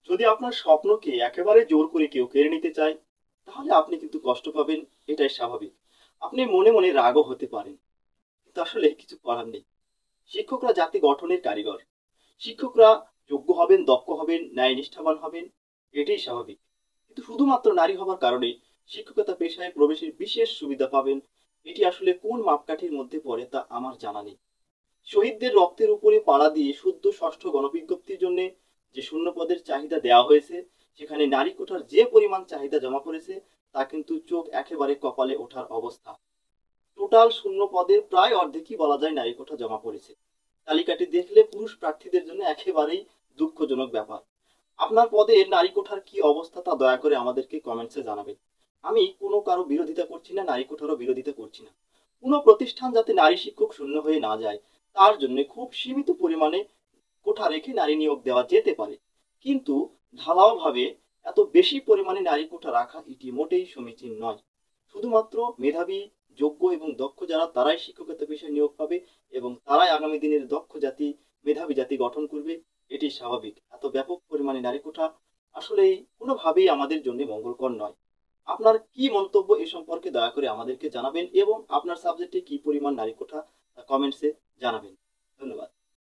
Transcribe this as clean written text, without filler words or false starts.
যদি আপনার স্বপ্নকে একেবারে জোর করে কেউ কেড়ে নিতে চায়, তাহলে আপনি কিন্তু কষ্ট পাবেন। এটাই স্বাভাবিক। আপনি মনে মনে রাগও হতে পারেন, কিন্তু আসলে কিছু করার নেই। শিক্ষকরা জাতি গঠনের কারিগর। শিক্ষকরা যোগ্য হবেন, দক্ষ হবেন, ন্যায় নিষ্ঠাবান হবেন, এটাই স্বাভাবিক। কিন্তু শুধুমাত্র নারী হবার কারণে শিক্ষকতা পেশায় প্রবেশের বিশেষ সুবিধা পাবেন, এটি আসলে কোন মাপকাঠির মধ্যে পড়ে তা আমার জানা নেই। শহীদদের রক্তের উপরে পাড়া দিয়ে শুদ্ধ ষষ্ঠ গণবিজ্ঞপ্তির জন্য যে শূন্য পদের চাহিদা দেওয়া হয়েছে, সেখানে নারী কোটার যে পরিমাণ চাহিদা জমা পড়েছে, তা কিন্তু চোখ একেবারে কপালে ওঠার অবস্থা। টোটাল শূন্য পদের প্রায় অর্ধেকই বলা যায় নারী কোটা জমা পড়েছে। তালিকাটি দেখলে পুরুষ প্রার্থীদের জন্য একেবারেই দুঃখজনক ব্যাপার। আপনার পদের নারী কোঠার কি অবস্থা তা দয়া করে আমাদেরকে কমেন্টসে জানাবেন। আমি কোনো কারো বিরোধিতা করছি না, নারী কোঠারও বিরোধিতা করছি না। কোনো প্রতিষ্ঠান যাতে নারী শিক্ষক শূন্য হয়ে না যায়, তার জন্য খুব সীমিত পরিমাণে কোঠা রেখে নারী নিয়োগ দেওয়া যেতে পারে। কিন্তু ঢালাওভাবে এত বেশি পরিমাণে নারী কোঠা রাখা এটি মোটেই সমীচীন নয়। শুধুমাত্র মেধাবী, যোগ্য এবং দক্ষ যারা, তারাই শিক্ষকতা পেশায় নিয়োগ পাবে এবং তারাই আগামী দিনের দক্ষ জাতি, মেধাবী জাতি গঠন করবে। এটি স্বাভাবিক। এত ব্যাপক পরিমাণে নারী কোঠা আসলেই কোনোভাবেই আমাদের জন্য মঙ্গলকর নয়। আপনার কি মন্তব্য এ সম্পর্কে দয়া করে আমাদেরকে জানাবেন এবং আপনার সাবজেক্টে কি পরিমাণ নারী কোঠা কমেন্টসে জানাবেন। ধন্যবাদ।